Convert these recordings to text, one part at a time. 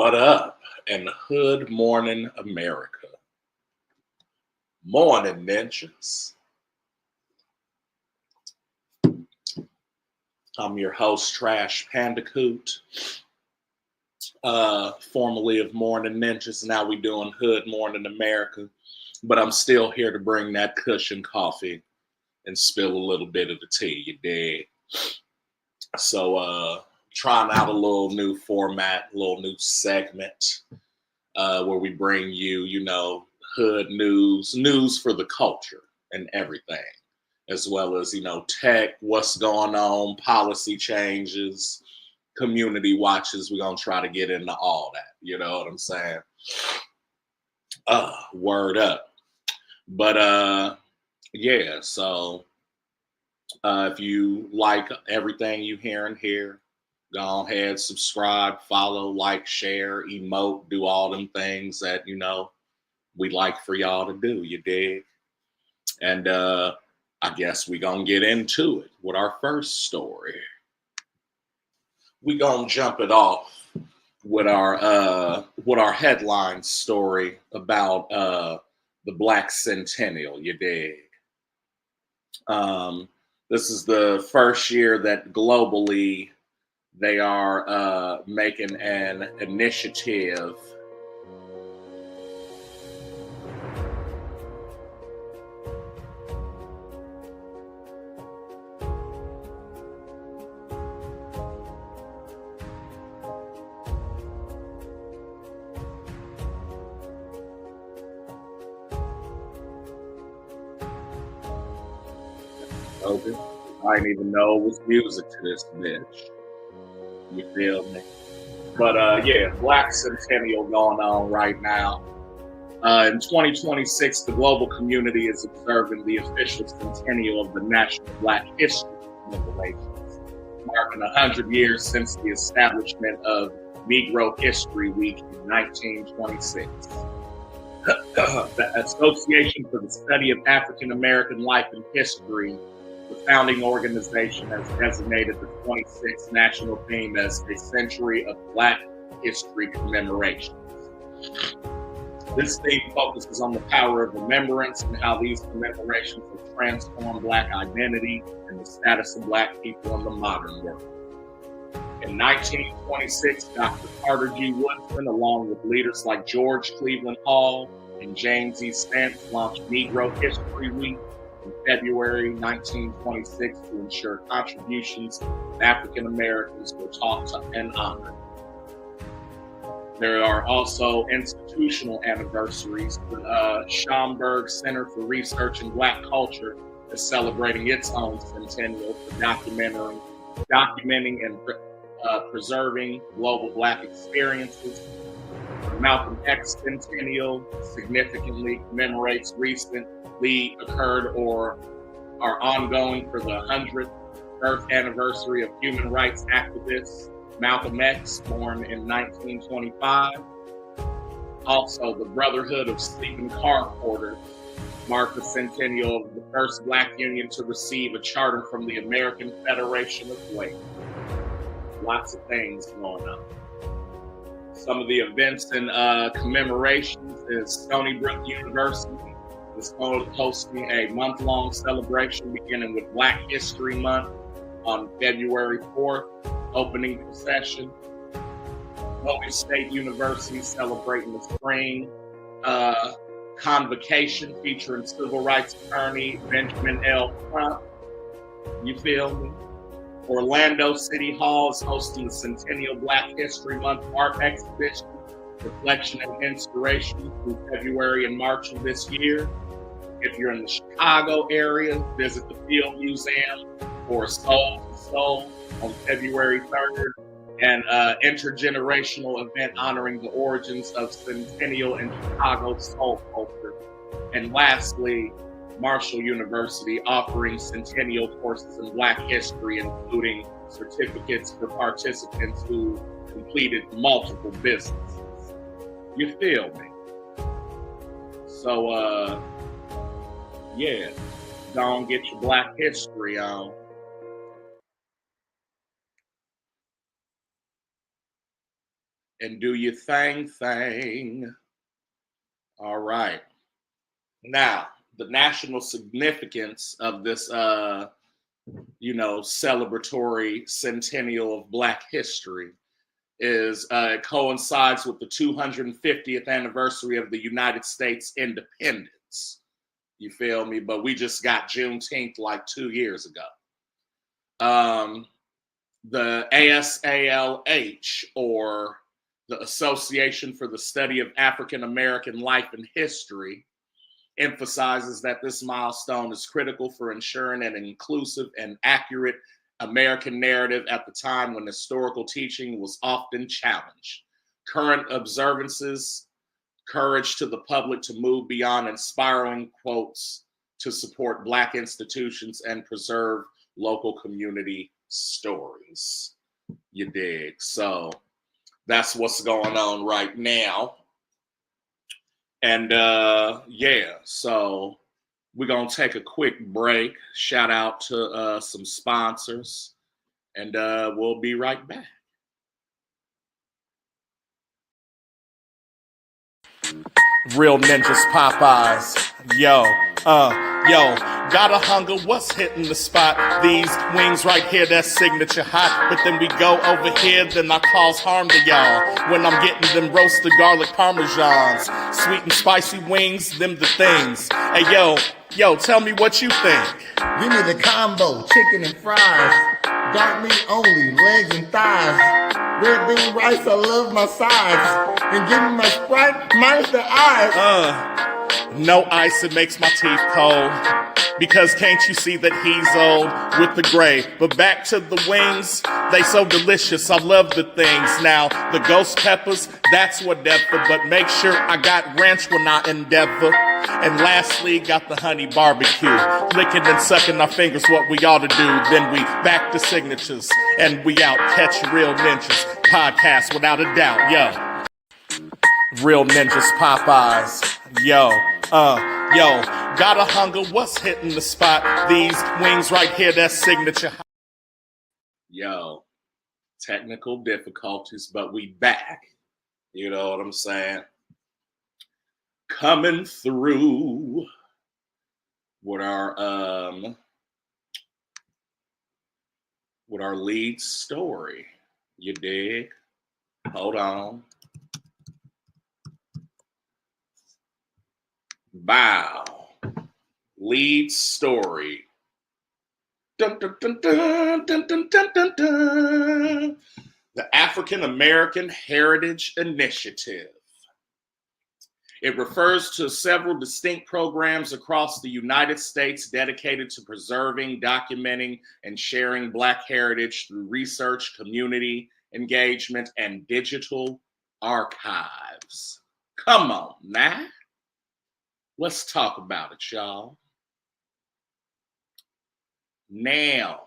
What up in Hood Morning America? Morning, ninjas. I'm your host, Trash Pandacoot, formerly of Morning Ninjas. Now we doing Hood Morning America, but I'm still here to bring that cushion coffee and spill a little bit of the tea, you dig? So, trying out a little new format, a little new segment where we bring you, hood news for the culture and everything, as well as, tech, what's going on, policy changes, community watches. We're going to try to get into all that. You know what I'm saying? Word up. But, yeah, so if you like everything you hear and hear, go ahead, subscribe, follow, like, share, emote, do all them things that, we like for y'all to do, you dig? And I guess we gonna get into it with our first story. We gonna jump it off with our headline story about the Black Centennial, you dig? This is the first year that globally they are making an initiative Okay. I didn't even know it was music to this bitch. You feel me? But yeah, Black Centennial going on right now. In 2026, the global community is observing the official centennial of the National Black History commemorations, marking 100 years since the establishment of Negro History Week in 1926. The Association for the Study of African American Life and History, the founding organization, has designated the 26th national theme as a century of Black history commemorations. This theme focuses on the power of remembrance and how these commemorations have transformed Black identity and the status of Black people in the modern world. In 1926, Dr. Carter G. Woodson, along with leaders like George Cleveland Hall and James E. Stantz, launched Negro History Week in February 1926 to ensure contributions of African Americans were taught and honored. There are also institutional anniversaries. The Schomburg Center for Research in Black Culture is celebrating its own centennial for documenting and preserving global Black experiences. The Malcolm X Centennial significantly commemorates recently occurred or are ongoing for the 100th birth anniversary of human rights activist Malcolm X, born in 1925. Also, the Brotherhood of Sleeping Car Porters marked the centennial of the first Black union to receive a charter from the American Federation of Labor. Lots of things going on. Some of the events and commemorations is Stony Brook University is hosting a month-long celebration beginning with Black History Month on February 4th. Opening procession. Bowie State University celebrating the spring convocation featuring civil rights attorney Benjamin L. Crump. You feel me? Orlando City Hall is hosting the Centennial Black History Month art exhibition, Reflection and Inspiration, through February and March of this year. If you're in the Chicago area, visit the Field Museum for Soul to Soul on February 3rd, an intergenerational event honoring the origins of Centennial and Chicago soul culture. And lastly, Marshall University offering Centennial courses in Black history, including certificates for participants who completed multiple businesses. You feel me? So, yeah, go and get your Black history on. and do your thing. All right. Now, the national significance of this, celebratory centennial of Black history is it coincides with the 250th anniversary of the United States independence. You feel me? But we just got Juneteenth like 2 years ago. The ASALH, or the Association for the Study of African American Life and History, emphasizes that this milestone is critical for ensuring an inclusive and accurate American narrative at the time when historical teaching was often challenged. Current observances courage to the public to move beyond inspiring quotes to support Black institutions and preserve local community stories. You dig? So that's what's going on right now. And so we're going to take a quick break. Shout out to some sponsors, and we'll be right back. Real ninjas, Popeyes. Yo, got a hunger, what's hitting the spot? These wings right here, that's signature hot. But then we go over here, then I cause harm to y'all. When I'm getting them roasted garlic parmesans, sweet and spicy wings, them the things. Hey, yo, tell me what you think. Give me the combo, chicken and fries. Dark meat only, legs and thighs. Red bean rice, I love my sides. And give me my Sprite minus the eyes. No ice, it makes my teeth cold. Because can't you see that he's old with the gray? But back to the wings, they so delicious, I love the things. Now, the ghost peppers, that's whatever, but make sure I got ranch when I endeavor. And lastly, got the honey barbecue. Licking and sucking our fingers, what we ought to do. Then we back to signatures, and we out. Catch Real Ninjas podcast without a doubt, yo. Real Ninjas, Popeyes, yo, got a hunger, what's hitting the spot? These wings right here, that's signature. Yo, technical difficulties, but we back. You know what I'm saying? Coming through with our lead story. You dig? Hold on. Bow. Lead story. Dun, dun, dun, dun, dun, dun, dun, dun, dun. The African American Heritage Initiative. It refers to several distinct programs across the United States dedicated to preserving, documenting, and sharing Black heritage through research, community engagement, and digital archives. Come on now. Let's talk about it, y'all. Now,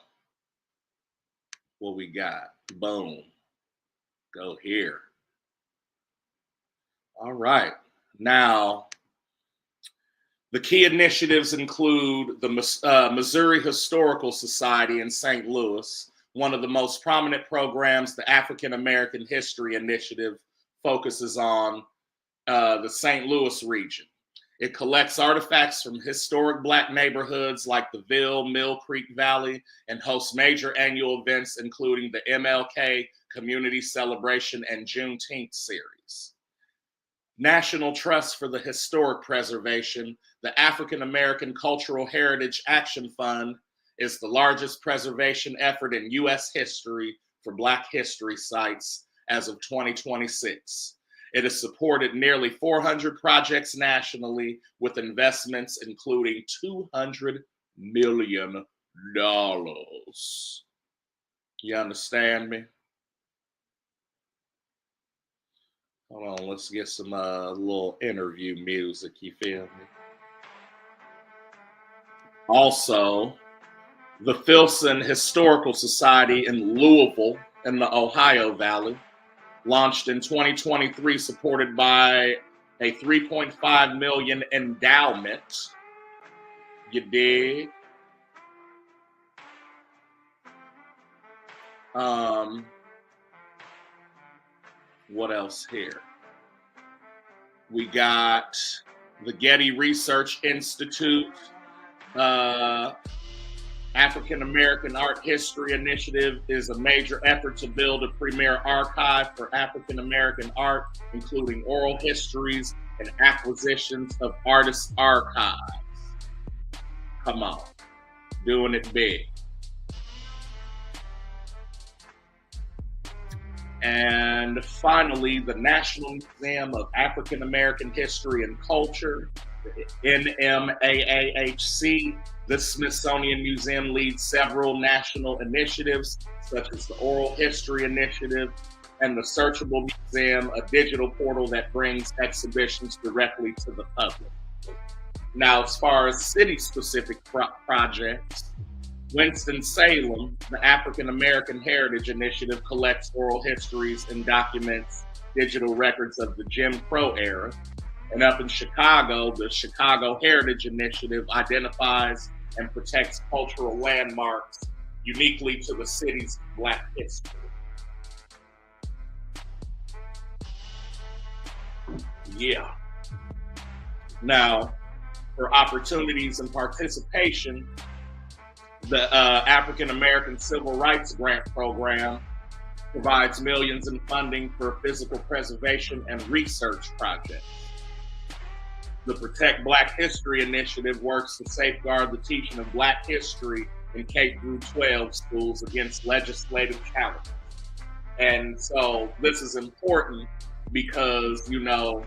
what we got? Boom. Go here. All right. Now, the key initiatives include the Missouri Historical Society in St. Louis. One of the most prominent programs, the African American History Initiative, focuses on the St. Louis region. It collects artifacts from historic Black neighborhoods like the Ville, Mill Creek Valley, and hosts major annual events, including the MLK Community Celebration and Juneteenth series. National Trust for the Historic Preservation, the African American Cultural Heritage Action Fund, is the largest preservation effort in U.S. history for Black history sites as of 2026. It has supported nearly 400 projects nationally with investments including $200 million. You understand me? Hold on, let's get some little interview music, you feel me? Also, the Filson Historical Society in Louisville in the Ohio Valley launched in 2023, supported by a $3.5 million endowment. You dig? What else here? We got the Getty Research Institute, African American Art History Initiative is a major effort to build a premier archive for African American art, including oral histories and acquisitions of artists' archives. Come on, doing it big. And finally, the National Museum of African American History and Culture, the NMAAHC. The Smithsonian Museum leads several national initiatives, such as the Oral History Initiative and the Searchable Museum, a digital portal that brings exhibitions directly to the public. Now, as far as city-specific projects, Winston-Salem, the African American Heritage Initiative, collects oral histories and documents digital records of the Jim Crow era. And up in Chicago, the Chicago Heritage Initiative identifies and protects cultural landmarks uniquely to the city's Black history. Yeah. Now, for opportunities and participation, the African American Civil Rights Grant Program provides millions in funding for physical preservation and research projects. The Protect Black History Initiative works to safeguard the teaching of Black history in K-12 schools against legislative challenges. And so this is important because, you know,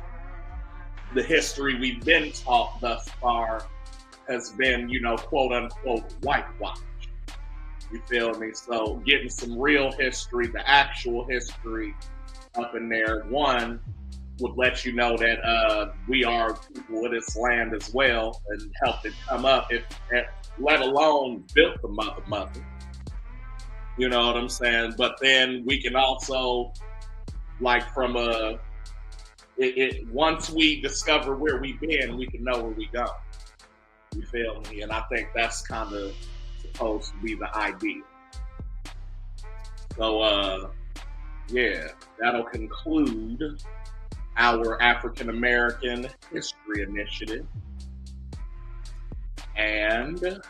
the history we've been taught thus far has been, you know, quote unquote, whitewashed. You feel me? So getting some real history, the actual history up in there, one, would let you know that we are people of this land as well and helped it come up, let alone built the mother. You know what I'm saying? But then we can also, like from once we discover where we've been, we can know where we go. You feel me? And I think that's kind of supposed to be the idea. So, yeah, that'll conclude our African American History Initiative. And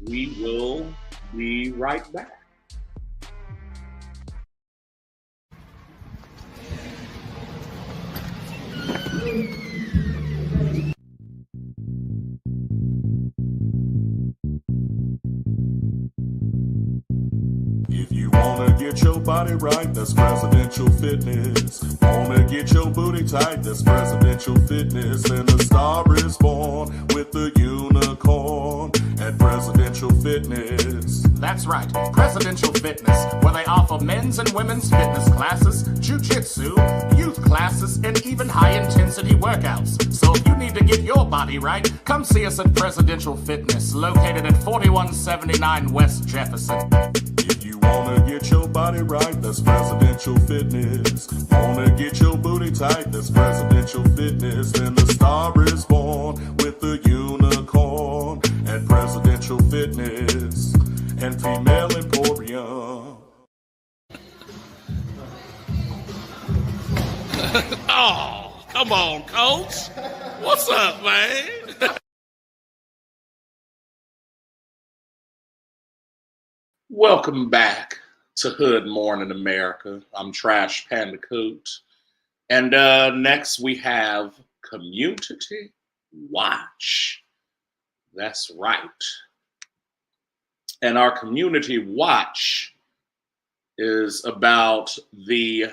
we will be right back. If you wanna get your body right, that's presidential fitness. Wanna get your booty tight, that's presidential fitness. And the star is born with the unicorn at Presidential Fitness. That's right, Presidential Fitness, where they offer men's and women's fitness classes, jiu-jitsu, youth classes, and even high-intensity workouts. So if you need to get your body right, come see us at Presidential Fitness, located at 4179 West Jefferson. If you wanna get your body right, that's Presidential Fitness. Wanna get your booty tight, that's Presidential Fitness. And the star is born with the unicorn at Presidential Fitness and Female Emporium. Oh, come on, Coach. What's up, man? Welcome back to Hood Mourning America. I'm Trash Pandacoot. And next we have Community Watch. That's right. And our Community Watch is about the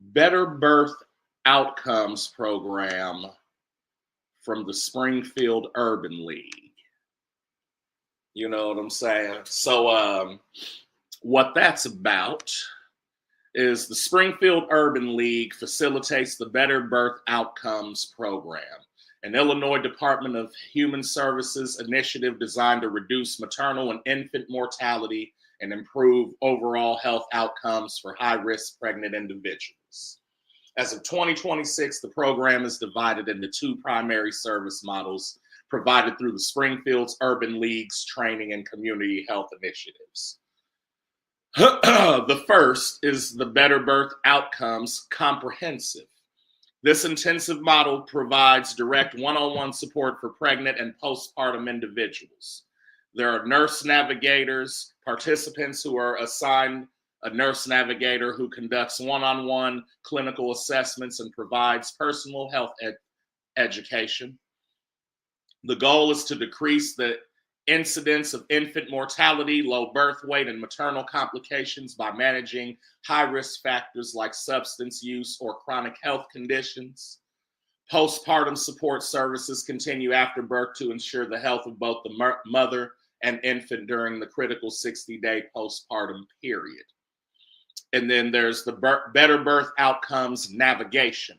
Better Birth Outcomes program from the Springfield Urban League. You know what I'm saying? So what that's about is the Springfield Urban League facilitates the Better Birth Outcomes program, an Illinois Department of Human Services initiative designed to reduce maternal and infant mortality and improve overall health outcomes for high-risk pregnant individuals. As of 2026, the program is divided into two primary service models provided through the Springfield's Urban League's training and community health initiatives. The first is the Better Birth Outcomes Comprehensive. This intensive model provides direct one-on-one support for pregnant and postpartum individuals. There are nurse navigators, participants who are assigned a nurse navigator who conducts one-on-one clinical assessments and provides personal health education. The goal is to decrease the incidence of infant mortality, low birth weight, and maternal complications by managing high-risk factors like substance use or chronic health conditions. Postpartum support services continue after birth to ensure the health of both the mother and infant during the critical 60-day postpartum period. And then there's the Better Birth Outcomes Navigation.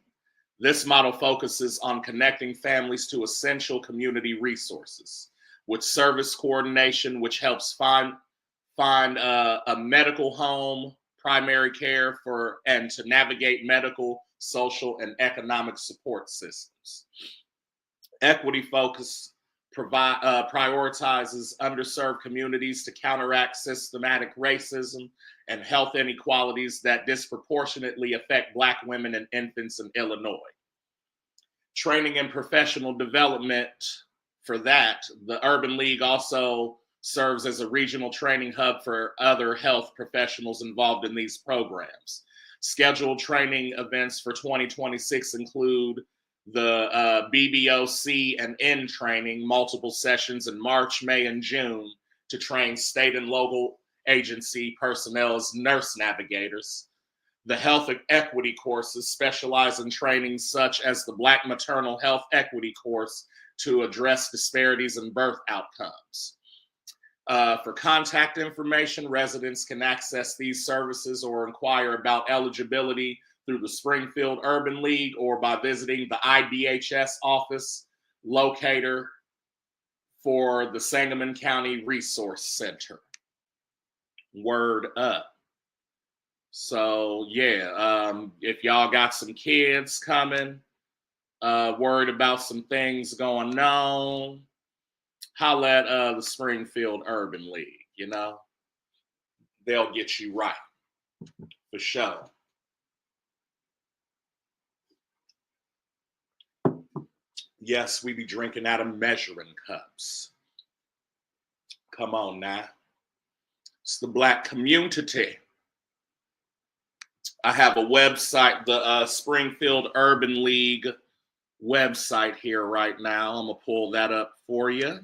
This model focuses on connecting families to essential community resources with service coordination, which helps find a medical home, primary care and to navigate medical, social, and economic support systems. Equity focus prioritizes underserved communities to counteract systematic racism and health inequalities that disproportionately affect Black women and infants in Illinois. Training and professional development for that, the Urban League also serves as a regional training hub for other health professionals involved in these programs. Scheduled training events for 2026 include the BBOC and N training, multiple sessions in March, May, and June to train state and local agency personnel as nurse navigators. The health equity courses specialize in training such as the Black Maternal Health Equity course to address disparities in birth outcomes. For contact information, residents can access these services or inquire about eligibility through the Springfield Urban League or by visiting the IDHS office locator for the Sangamon County Resource Center. Word up. So yeah, if y'all got some kids coming, worried about some things going on, holla at the Springfield Urban League, you know? They'll get you right, for sure. Yes, we be drinking out of measuring cups. Come on now. It's the Black community. I have a website, the Springfield Urban League website here right now. I'm going to pull that up for you.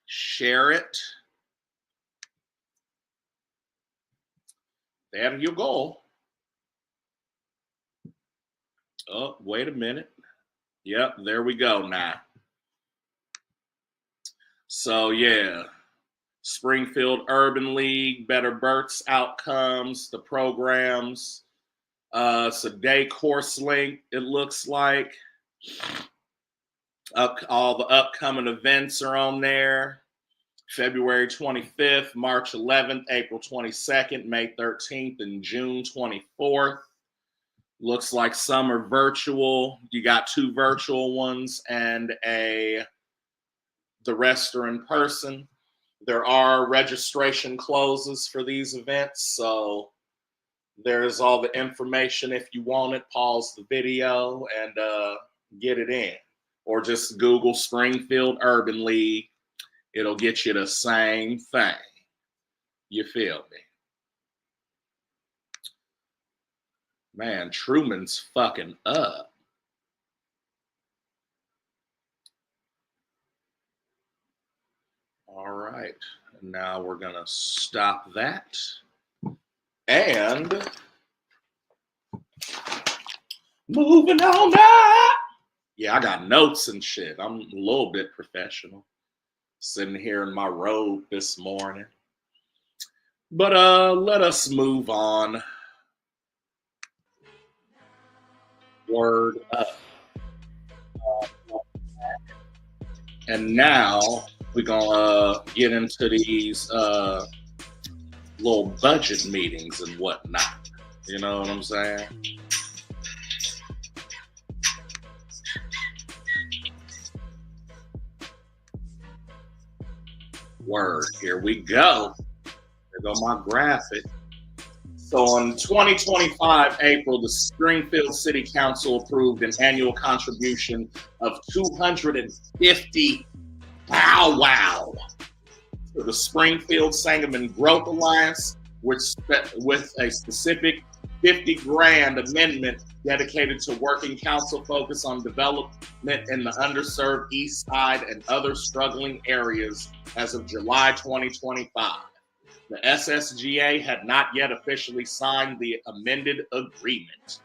Share it. There you go. Oh, wait a minute. Yep, there we go now. So, yeah. Springfield Urban League, Better Births Outcomes, the programs. It's a day course link, it looks like. All the upcoming events are on there. February 25th, March 11th, April 22nd, May 13th, and June 24th. Looks like some are virtual. You got 2 virtual ones and the rest are in person. There are registration closes for these events, so there's all the information if you want it. Pause the video and get it in. Or just Google Springfield Urban League. It'll get you the same thing. You feel me? Man, Truman's fucking up. All right. Now we're going to stop that. And moving on up. Yeah, I got notes and shit. I'm a little bit professional. Sitting here in my robe this morning. But let us move on. Word up. And now we're gonna get into these little budget meetings and whatnot. You know what I'm saying? Word, here we go. There go my graphic. So on 2025 April, the Springfield City Council approved an annual contribution of $250 wow to the Springfield Sangamon Growth Alliance, with a specific 50 grand amendment dedicated to working council focus on development in the underserved East Side and other struggling areas as of July 2025. The SSGA had not yet officially signed the amended agreement.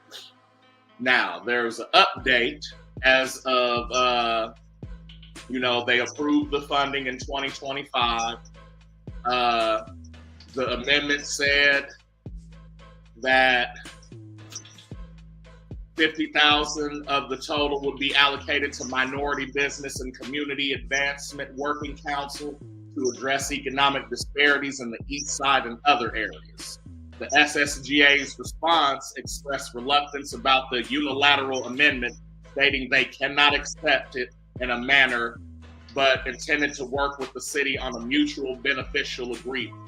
Now, there's an update as of, they approved the funding in 2025. The amendment said that $50,000 of the total would be allocated to Minority Business and Community Advancement Working Council to address economic disparities in the East Side and other areas. The SSGA's response expressed reluctance about the unilateral amendment, stating they cannot accept it in a manner, but intended to work with the city on a mutual beneficial agreement.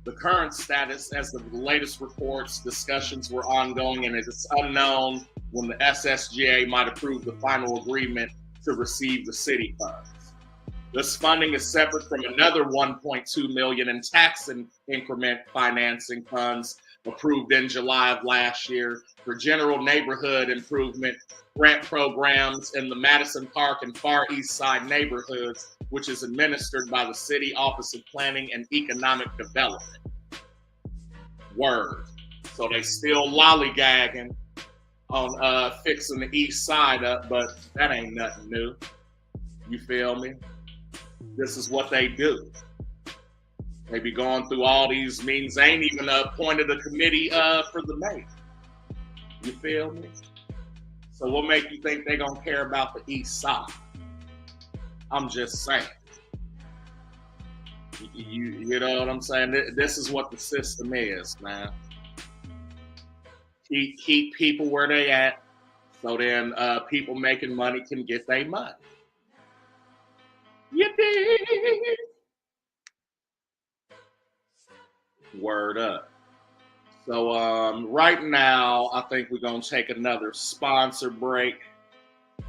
The current status, as of the latest reports, discussions were ongoing, and it is unknown when the SSGA might approve the final agreement to receive the city funds. This funding is separate from another $1.2 million in tax increment financing funds approved in July of last year for general neighborhood improvement grant programs in the Madison Park and Far East Side neighborhoods, which is administered by the City Office of Planning and Economic Development. Word. So they still lollygagging on fixing the East Side up, but that ain't nothing new. You feel me? This is what they do. They be going through all these meetings. They ain't even appointed a committee for the mayor. You feel me? So what make you think they gonna care about the East Side? I'm just saying. You know what I'm saying? This is what the system is, man. Keep people where they at, so then people making money can get their money. You did. Word up. So right now, I think we're gonna take another sponsor break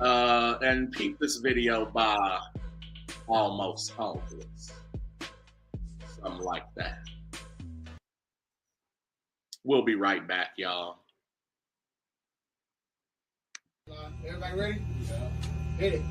and peep this video by Almost Homeless. Something like that. We'll be right back, y'all. Everybody ready? Yeah. Hit it.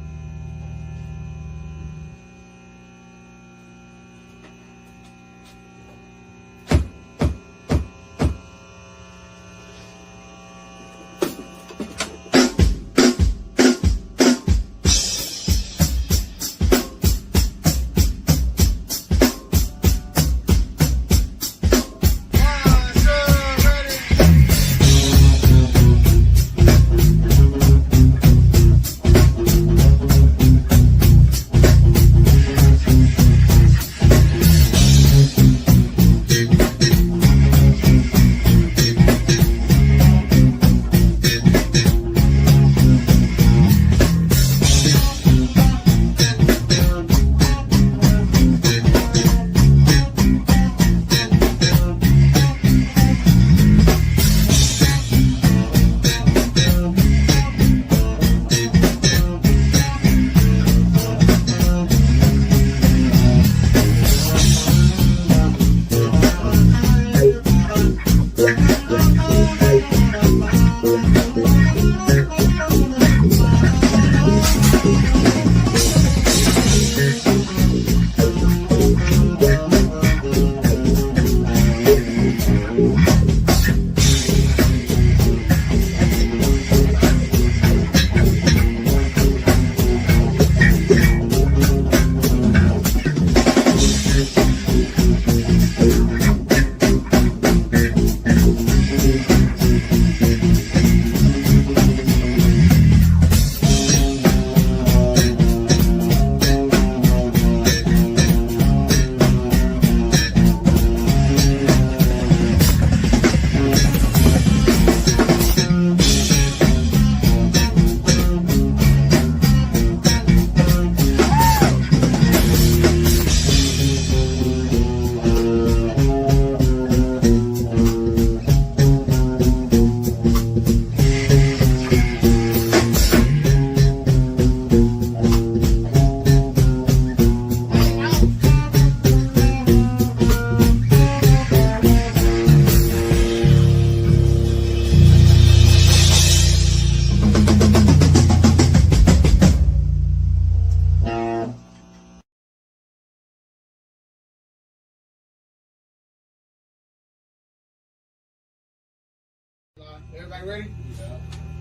Everybody ready? Yeah.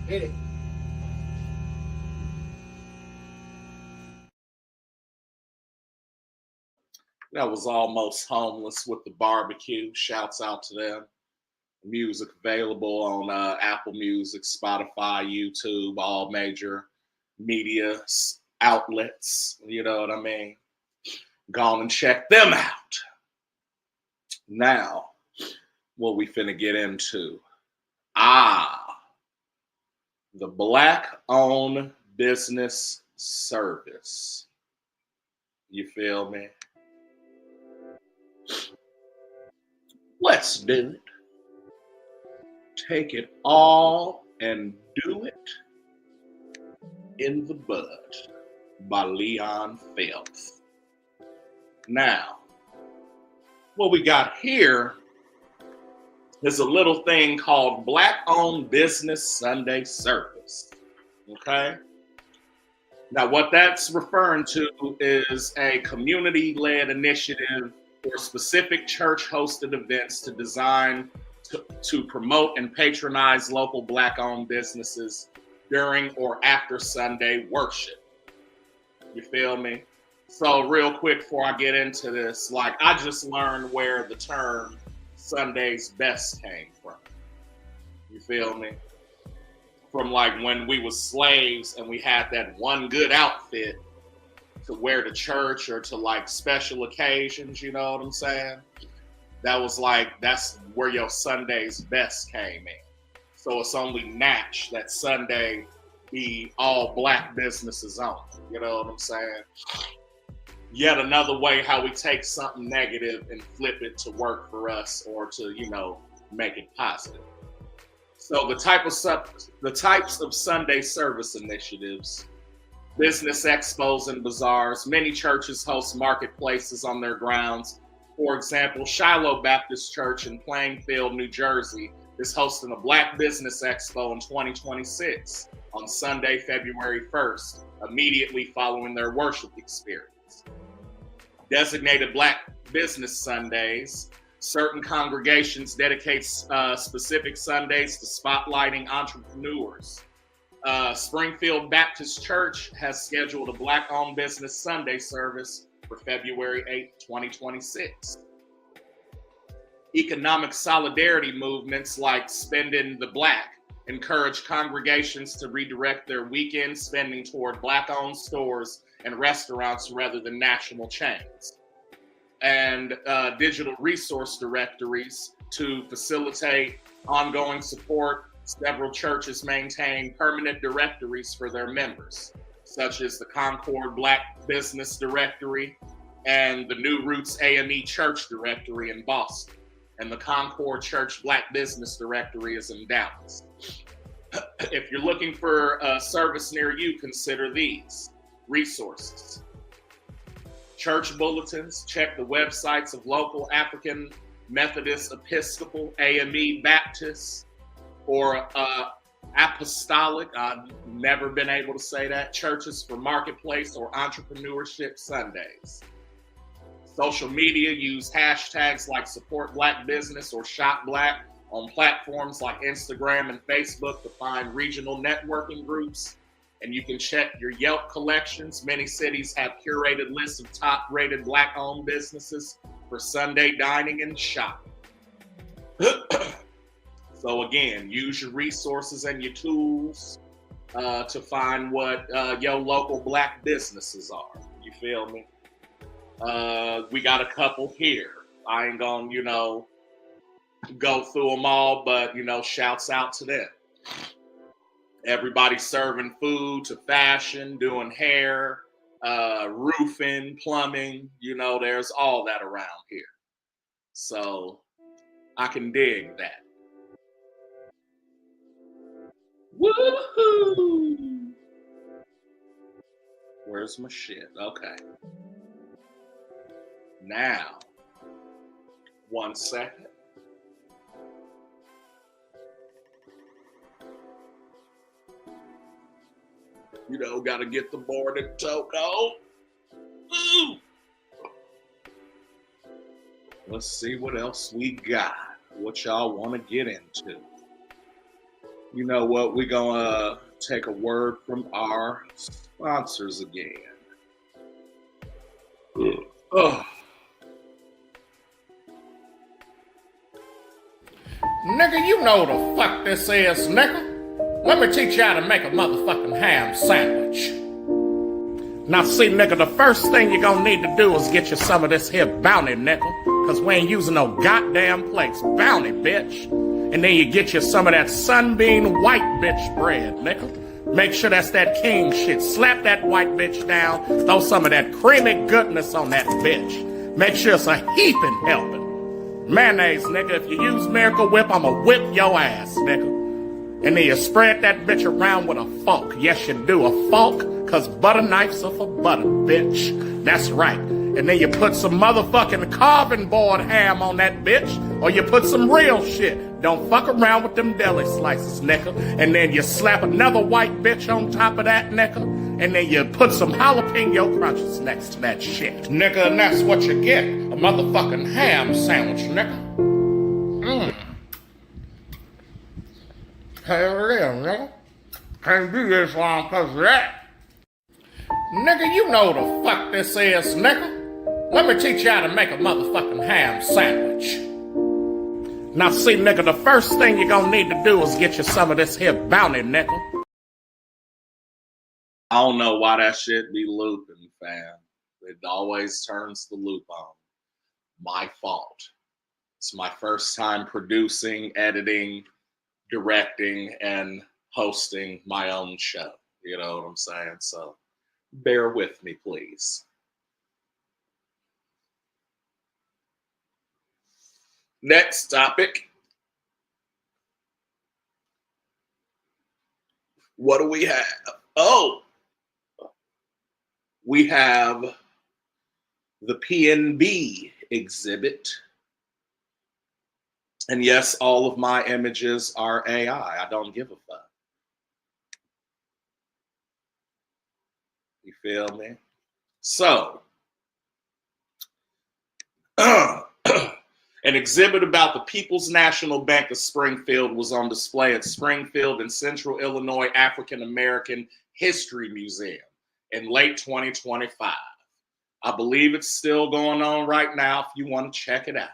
Hit it. That was Almost Homeless with the Barbecue. Shouts out to them. Music available on Apple Music, Spotify, YouTube, all major media outlets. You know what I mean? Go on and check them out. Now, what we finna get into. The Black-owned business service. You feel me? Let's do it. Take it all and do it in the bud by Leon Phelps. Now, what we got here is a little thing called Black-owned Business Sunday Service. Okay? Now, what that's referring to is a community-led initiative for specific church-hosted events to design to promote and patronize local Black-owned businesses during or after Sunday worship. You feel me? So real quick before I get into this, like I just learned where the term Sunday's best came from. You feel me? From like when we was slaves and we had that one good outfit to wear to church or to like special occasions, you know what I'm saying? That was like, that's where your Sunday's best came in. So it's only match that Sunday be all Black businesses on. You know what I'm saying? Yet another way how we take something negative and flip it to work for us or to, you know, make it positive. So the types of Sunday service initiatives, business expos and bazaars. Many churches host marketplaces on their grounds. For example, Shiloh Baptist Church in Plainfield, New Jersey is hosting a Black Business Expo in 2026 on Sunday, February 1st, immediately following their worship experience. Designated Black Business Sundays. Certain congregations dedicate specific Sundays to spotlighting entrepreneurs. Springfield Baptist Church has scheduled a Black-owned business Sunday service for February 8, 2026. Economic solidarity movements like Spending the Black encourage congregations to redirect their weekend spending toward Black-owned stores and restaurants rather than national chains. And digital resource directories to facilitate ongoing support. Several churches maintain permanent directories for their members, such as the Concord Black Business Directory and the New Roots AME Church Directory in Boston. And the Concord Church Black Business Directory is in Dallas. If you're looking for a service near you, consider these resources. Church bulletins. Check the websites of local African Methodist, Episcopal, AME Baptist, or apostolic, I've never been able to say that, churches for marketplace or entrepreneurship Sundays. Social media, use hashtags like Support Black Business or Shop Black on platforms like Instagram and Facebook to find regional networking groups. And you can check your Yelp collections. Many cities have curated lists of top-rated Black-owned businesses for Sunday dining and shopping. So again, use your resources and your tools to find what your local Black businesses are. You feel me? We got a couple here. I ain't gonna, you know, go through them all, but, you know, shouts out to them. Everybody serving food to fashion, doing hair, roofing, plumbing, you know, there's all that around here. So I can dig that. Woohoo! Where's my shit? Okay. Now, 1 second. You know, gotta get the board and Toko. Ooh. Let's see what else we got. What y'all want to get into. You know what? We're going to take a word from our sponsors again. Oh. Nigga, you know the fuck this is, nigga. Let me teach you how to make a motherfucking ham sandwich. Now see, nigga, the first thing you're gonna need to do is get you some of this here bounty, nigga. Cause we ain't using no goddamn plates. Bounty, bitch. And then you get you some of that sunbeam white bitch bread, nigga. Make sure that's that king shit. Slap that white bitch down. Throw some of that creamy goodness on that bitch. Make sure it's a heaping helping. Mayonnaise, nigga. If you use Miracle Whip, I'ma whip your ass, nigga. And then you spread that bitch around with a fork. Yes, you do. A fork, cause butter knives are for butter, bitch. That's right. And then you put some motherfucking carving board ham on that bitch, or you put some real shit. Don't fuck around with them deli slices, nigga. And then you slap another white bitch on top of that, nigga. And then you put some jalapeno crunches next to that shit, nigga. And that's what you get. A motherfucking ham sandwich, nigga. Hell yeah, nigga. Can't do this long cause of that. Nigga, you know the fuck this is, nigga. Let me teach you how to make a motherfucking ham sandwich. Now see, nigga, the first thing you're gonna need to do is get you some of this here bounty, nigga. I don't know why that shit be looping, fam. It always turns the loop on. My fault. It's my first time producing, editing, directing, and hosting my own show. You know what I'm saying? So bear with me, please. Next topic. What do we have? Oh, we have the PNB exhibit. And yes, all of my images are AI. I don't give a fuck. You feel me? So, an exhibit about the People's National Bank of Springfield was on display at Springfield and Central Illinois African American History Museum in late 2025. I believe it's still going on right now if you want to check it out.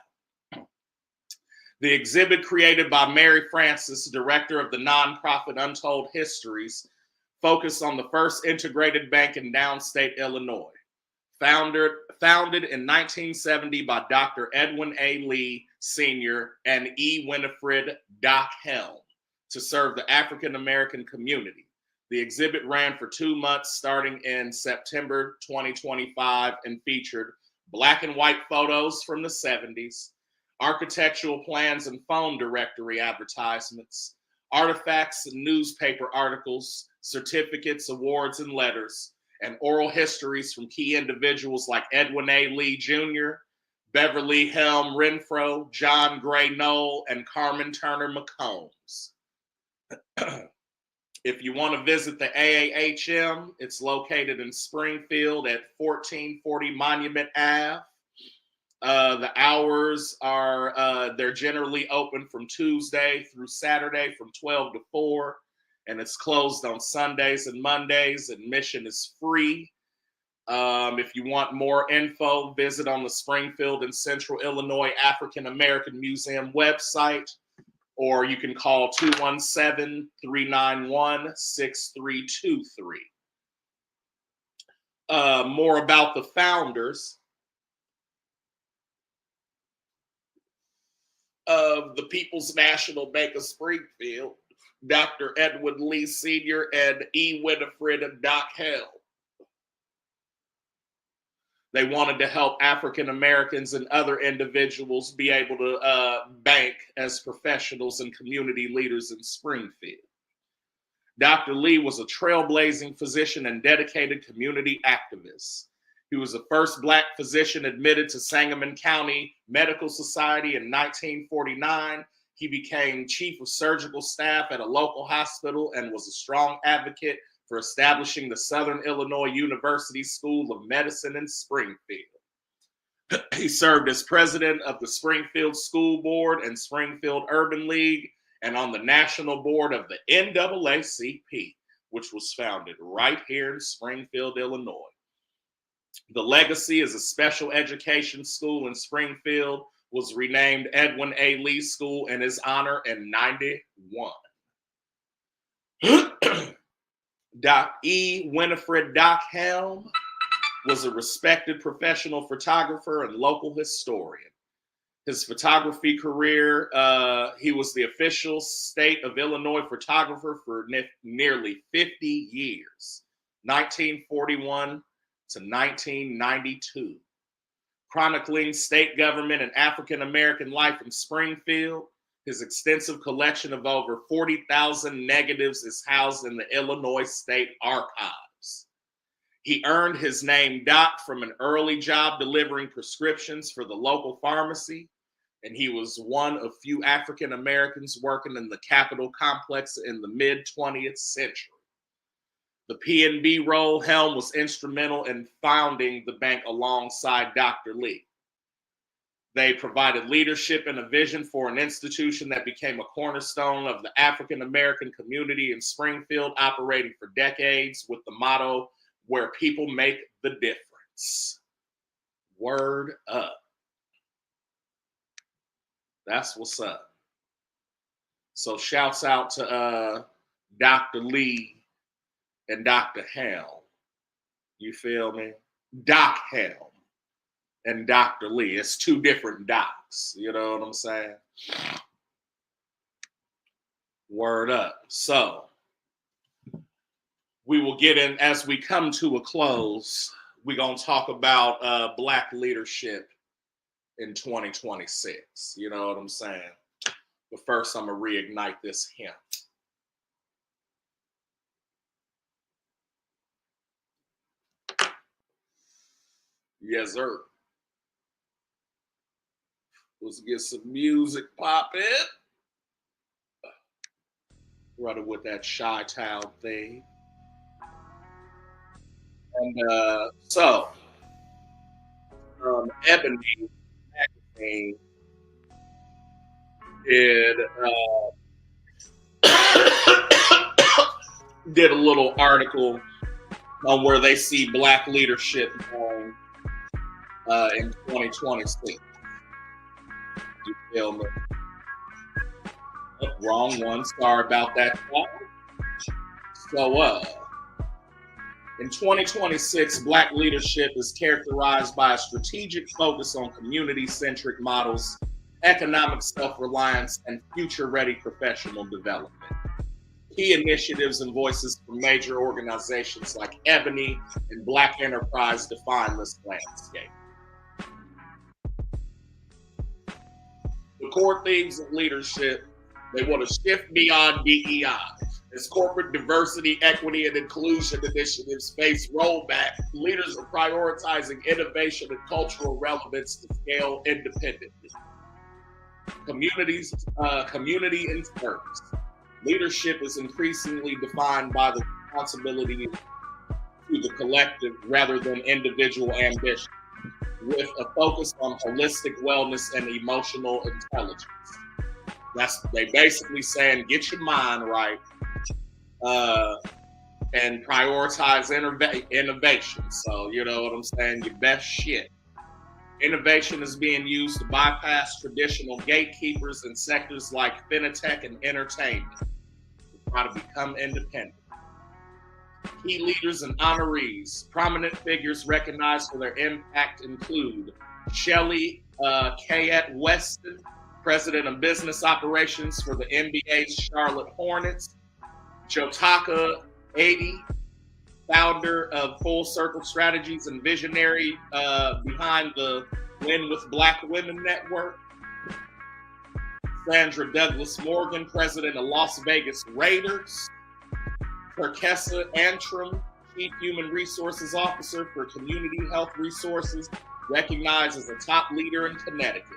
The exhibit, created by Mary Francis, director of the nonprofit Untold Histories, focused on the first integrated bank in downstate Illinois. Founded in 1970 by Dr. Edwin A. Lee Sr. and E. Winifred Doc Helm to serve the African American community. The exhibit ran for 2 months starting in September 2025 and featured black and white photos from the 70s, architectural plans and phone directory advertisements, artifacts and newspaper articles, certificates, awards, and letters, and oral histories from key individuals like Edwin A. Lee Jr., Beverly Helm Renfro, John Gray Knoll, and Carmen Turner McCombs. If you want to visit the AAHM, it's located in Springfield at 1440 Monument Ave. The hours are, they're generally open from Tuesday through Saturday from 12 to 4. And it's closed on Sundays and Mondays. Admission is free. If you want more info, visit on the Springfield and Central Illinois African American Museum website, or you can call 217-391-6323. More about the founders of the People's National Bank of Springfield, Dr. Edwin Lee Sr. and E. Winifred Doc Helm. They wanted to help African Americans and other individuals be able to bank as professionals and community leaders in Springfield. Dr. Lee was a trailblazing physician and dedicated community activist. He was the first Black physician admitted to Sangamon County Medical Society in 1949. He became chief of surgical staff at a local hospital and was a strong advocate for establishing the Southern Illinois University School of Medicine in Springfield. He served as president of the Springfield School Board and Springfield Urban League and on the national board of the NAACP, which was founded right here in Springfield, Illinois. The legacy as a special education school in Springfield was renamed Edwin A. Lee School in his honor in 91. Doc E. Winifred Doc Helm was a respected professional photographer and local historian. His photography career, he was the official state of Illinois photographer for nearly 50 years, 1941 to 1992. Chronicling state government and African-American life in Springfield, his extensive collection of over 40,000 negatives is housed in the Illinois State Archives. He earned his name Doc from an early job delivering prescriptions for the local pharmacy, and he was one of few African Americans working in the Capitol complex in the mid-20th century. The P&B role, Helm was instrumental in founding the bank alongside Dr. Lee. They provided leadership and a vision for an institution that became a cornerstone of the African American community in Springfield, operating for decades with the motto, "Where people make the difference." Word up. That's what's up. So shouts out to Dr. Lee and Dr. Helm. You feel me? Doc Helm and Dr. Lee. It's two different docs. You know what I'm saying? Word up. So we will get in as we come to a close. We're going to talk about Black leadership in 2026. You know what I'm saying? But first, I'm going to reignite this hymn. Yes, sir. Let's get some music popping. Running with that Chi-Town thing. And so, Ebony magazine did a little article on where they see Black leadership going in 2026. You feel me? Oh, wrong one. Sorry about that. So, in 2026, Black leadership is characterized by a strategic focus on community-centric models, economic self-reliance, and future-ready professional development. Key initiatives and voices from major organizations like Ebony and Black Enterprise define this landscape. The core themes of leadership, they want to shift beyond DEI. As corporate diversity, equity, and inclusion initiatives face rollback, leaders are prioritizing innovation and cultural relevance to scale independently. Community in service. Leadership is increasingly defined by the responsibility to the collective rather than individual ambition, with a focus on holistic wellness and emotional intelligence. They basically saying, get your mind right, and prioritize innovation. So, you know what I'm saying? Your best shit. Innovation is being used to bypass traditional gatekeepers in sectors like fintech and entertainment to try to become independent. Key leaders and honorees, prominent figures recognized for their impact include Shelley Kayette Weston, President of Business Operations for the NBA's Charlotte Hornets, Jotaka Adi, founder of Full Circle Strategies and visionary behind the Win with Black Women Network, Sandra Douglas Morgan, president of Las Vegas Raiders, Perkessa Antrim, Chief Human Resources Officer for Community Health Resources, recognized as a top leader in Connecticut,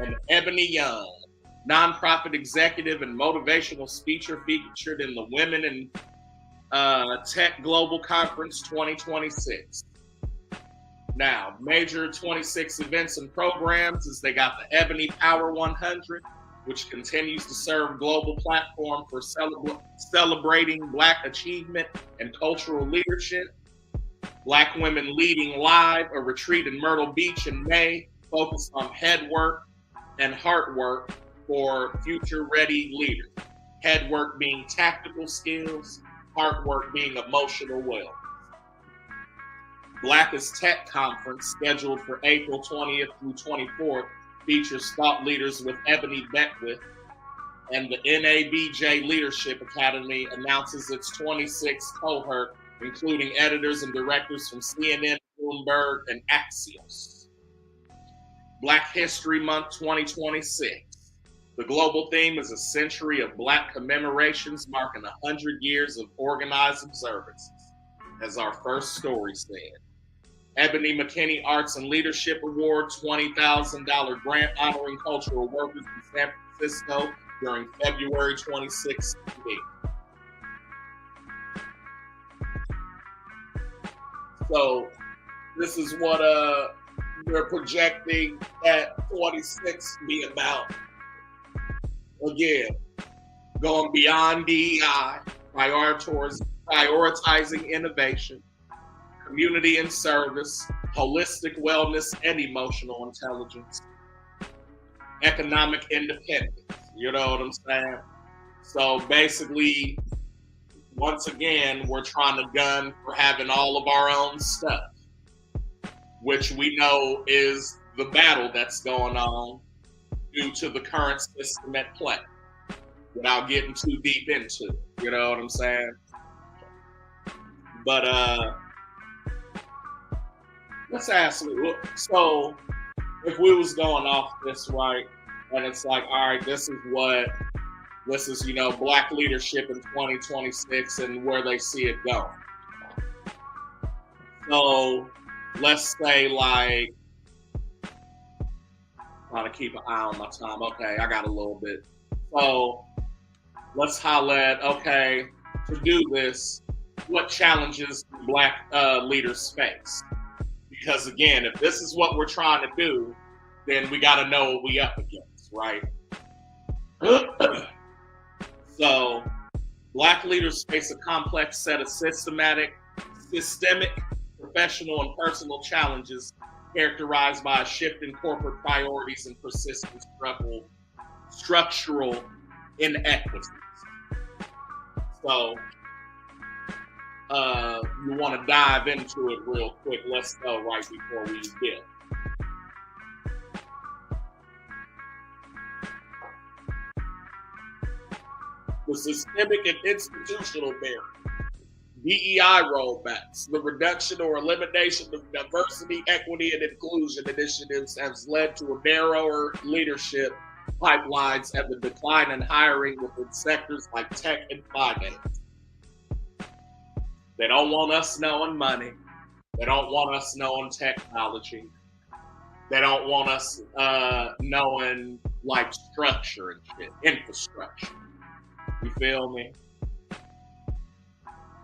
and Ebony Young, nonprofit executive and motivational speaker featured in the Women in Tech Global Conference 2026. Now, major 26 events and programs is they got the Ebony Power 100, which continues to serve global platform for celebrating Black achievement and cultural leadership. Black Women Leading Live, a retreat in Myrtle Beach in May, focused on head work and heart work for future-ready leaders. Head work being tactical skills, heart work being emotional wellness. Black is Tech Conference, scheduled for April 20th through 24th, features thought leaders with Ebony Beckwith, and the NABJ Leadership Academy announces its 26th cohort, including editors and directors from CNN, Bloomberg, and Axios. Black History Month 2026. The global theme is a century of Black commemorations marking 100 years of organized observances, as our first story said. Ebony McKinney Arts and Leadership Award, $20,000 grant honoring cultural workers in San Francisco during February 2016. So this is what we're projecting that 26 be about. Again, going beyond DEI, prioritizing innovation, community and service, holistic wellness and emotional intelligence, economic independence. You know what I'm saying? So basically, once again, we're trying to gun for having all of our own stuff, which we know is the battle that's going on due to the current system at play, without getting too deep into it. You know what I'm saying? But let's ask you, so if we was going off this right, and it's like, all right, this is, you know, Black leadership in 2026 and where they see it going. So let's say, like, trying to keep an eye on my time. Okay, I got a little bit. So let's holler at, okay, to do this, what challenges do Black leaders face? Because again, if this is what we're trying to do, then we got to know what we up against, right? So Black leaders face a complex set of systemic, professional, and personal challenges characterized by a shift in corporate priorities and persistent structural inequities. So you want to dive into it real quick. Let's go right before we begin. The systemic and institutional barriers, DEI rollbacks, the reduction or elimination of diversity, equity, and inclusion initiatives has led to a narrower leadership pipelines and the decline in hiring within sectors like tech and finance. They don't want us knowing money. They don't want us knowing technology. They don't want us knowing like structure and shit, infrastructure. You feel me?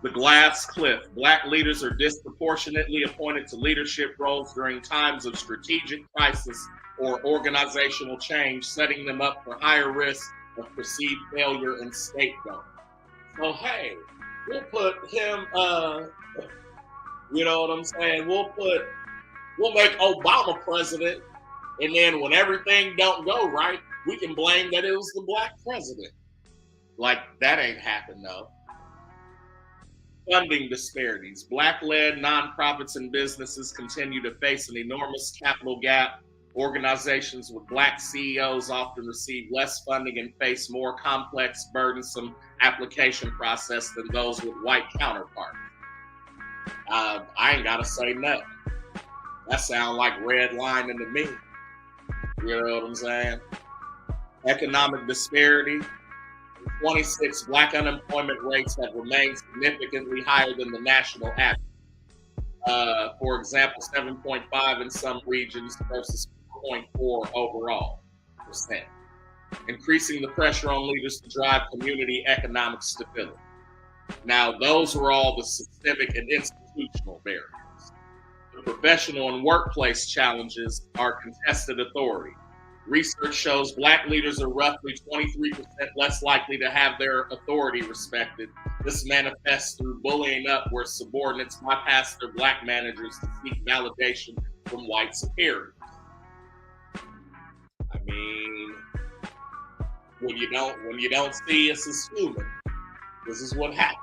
The glass cliff. Black leaders are disproportionately appointed to leadership roles during times of strategic crisis or organizational change, setting them up for higher risk of perceived failure and scapegoat. So hey, we'll put him, you know what I'm saying? We'll make Obama president, and then when everything don't go right, we can blame that it was the Black president. Like, that ain't happened though. Funding disparities. Black-led nonprofits and businesses continue to face an enormous capital gap. Organizations with Black CEOs often receive less funding and face more complex, burdensome application process than those with white counterparts. I ain't gotta say nothing. That sounds like redlining to me. You know what I'm saying? Economic disparity. 26 Black unemployment rates have remained significantly higher than the national average. For example, 7.5 in some regions versus 4.4 overall %. Increasing the pressure on leaders to drive community economic stability. Now, those were all the systemic and institutional barriers. The professional and workplace challenges are contested authority. Research shows black leaders are roughly 23% less likely to have their authority respected. This manifests through bullying up, where subordinates bypass their black managers to seek validation from white superiors. I mean, when you don't see us as human, this is what happens.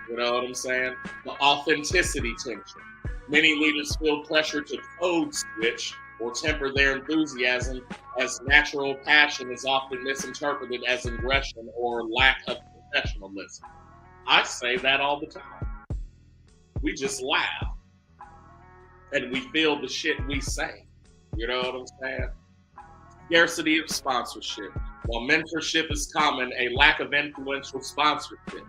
You know what I'm saying? The authenticity tension. Many leaders feel pressure to code switch or temper their enthusiasm, as natural passion is often misinterpreted as aggression or lack of professionalism. I say that all the time. We just laugh and we feel the shit we say. You know what I'm saying? Scarcity of sponsorship. While mentorship is common, a lack of influential sponsorship.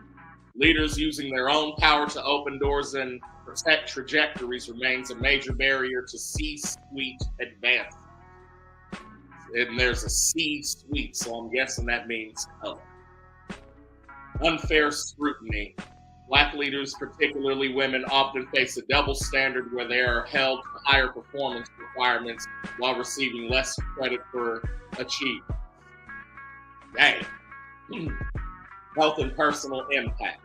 Leaders using their own power to open doors and protect trajectories remains a major barrier to C-suite advancement. And there's a C-suite, so I'm guessing that means color. Unfair scrutiny. Black leaders, particularly women, often face a double standard where they are held to higher performance requirements while receiving less credit for achievements. Dang. Health and personal impact.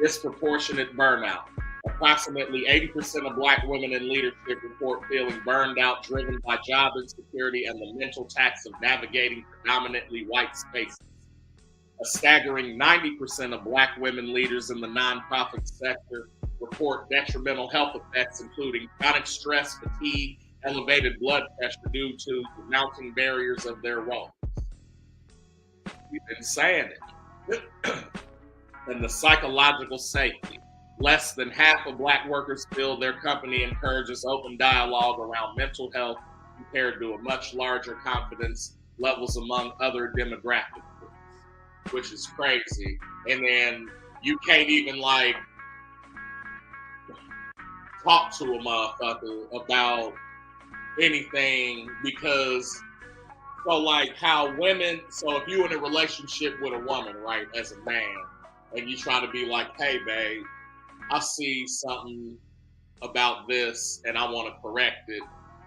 Disproportionate burnout. Approximately 80% of black women in leadership report feeling burned out, driven by job insecurity and the mental tax of navigating predominantly white spaces. A staggering 90% of black women leaders in the nonprofit sector report detrimental health effects, including chronic stress, fatigue, elevated blood pressure due to the mounting barriers of their roles. We've been saying it. And the psychological safety. Less than half of black workers feel their company encourages open dialogue around mental health compared to a much larger confidence levels among other demographic groups, which is crazy. And then you can't even like talk to a motherfucker about anything because so like how women, so if you're in a relationship with a woman, right, as a man, and you try to be like, hey babe, I see something about this and I want to correct it.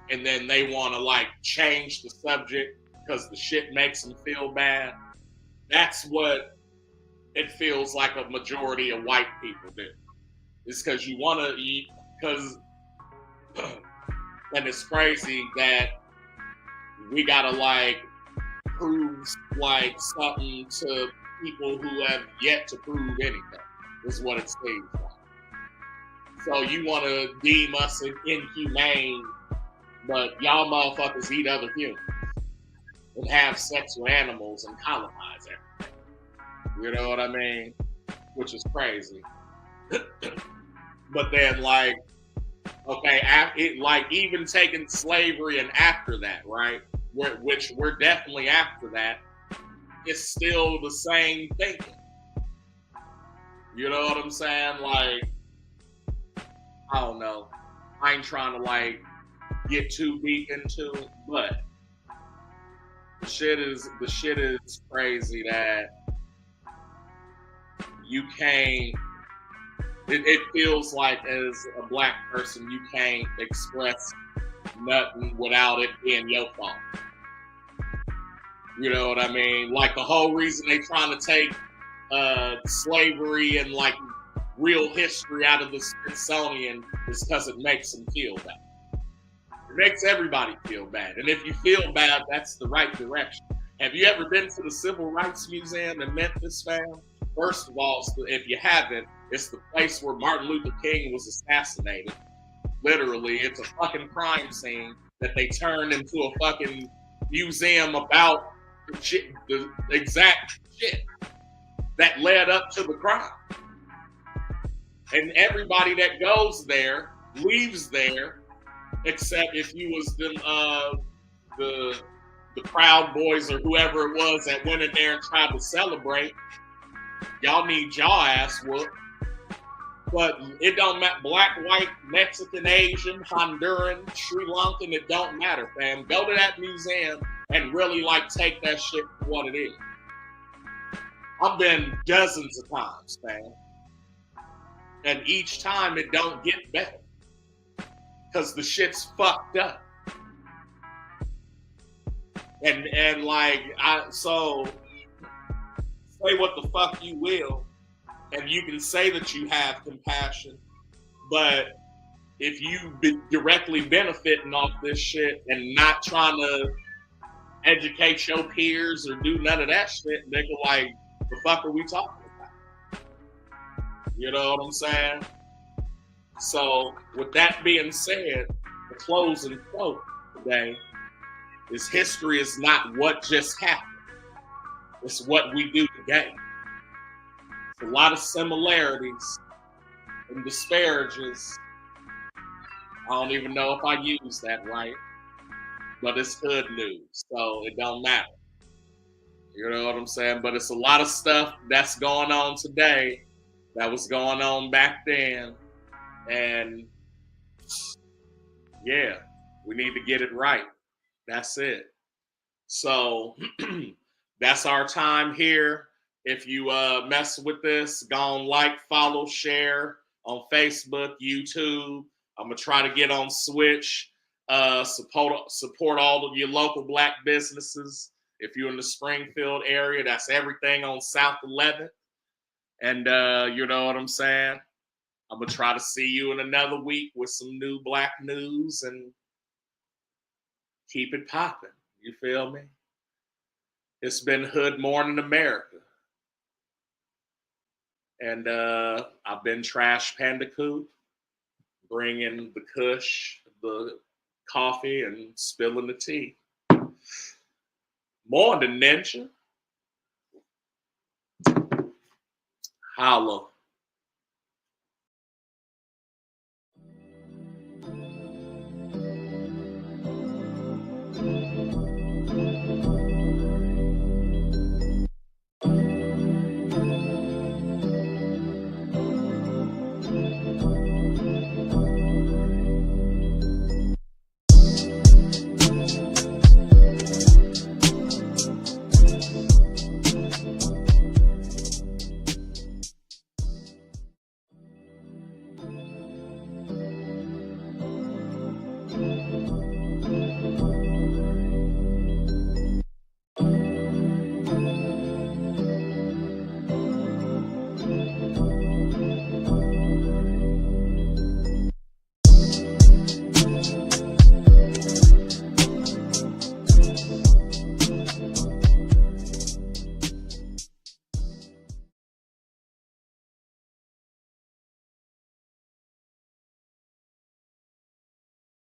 And then they want to like change the subject because the shit makes them feel bad. That's what it feels like a majority of white people do. It's because you want to eat, because, and it's crazy that we got to like prove like something to people who have yet to prove anything, is what it seems like. So you want to deem us inhumane, but y'all motherfuckers eat other humans and have sex with animals and colonize everything. You know what I mean? Which is crazy. But then, like, okay, like even taking slavery and after that, right? Which we're definitely after that. It's still the same thinking. You know what I'm saying? Like, I don't know. I ain't trying to like get too deep into it, but the shit is crazy that you can't. It feels like as a black person you can't express nothing without it being your fault. You know what I mean? Like the whole reason they trying to take slavery and like real history out of the Smithsonian is because it makes them feel bad. It makes everybody feel bad. And if you feel bad, that's the right direction. Have you ever been to the Civil Rights Museum in Memphis, fam? First of all, if you haven't, it's the place where Martin Luther King was assassinated. Literally, it's a fucking crime scene that they turned into a fucking museum about the shit, the exact shit that led up to the crime. And everybody that goes there leaves there, except if you was them the Proud Boys or whoever it was that went in there and tried to celebrate. Y'all need y'all ass whooped. But it don't matter. Black, white, Mexican, Asian, Honduran, Sri Lankan, it don't matter, fam. Go to that museum and really like take that shit for what it is. I've been dozens of times, fam. And each time it don't get better. Because the shit's fucked up. And like so say what the fuck you will, and you can say that you have compassion, but if you be directly benefiting off this shit and not trying to educate your peers or do none of that shit, nigga, like, the fuck are we talking about? You know what I'm saying? So, with that being said, the closing quote today is history is not what just happened. It's what we do today. It's a lot of similarities and disparages. I don't even know if I use that right, but it's hood news, so it don't matter. You know what I'm saying? But it's a lot of stuff that's going on today that was going on back then. And yeah, we need to get it right. That's it. So that's our time here. If you mess with this, go on, like, follow, share on Facebook, YouTube. I'm gonna try to get on Switch. Support all of your local Black businesses. If you're in the Springfield area, that's everything on South 11th. And you know what I'm saying? I'm gonna try to see you in another week with some new Black news and keep it popping. You feel me? It's been Hood Morning America. And I've been Trash Pandacoot, bringing the kush, the coffee, and spilling the tea. Morning, Ninja. Holla.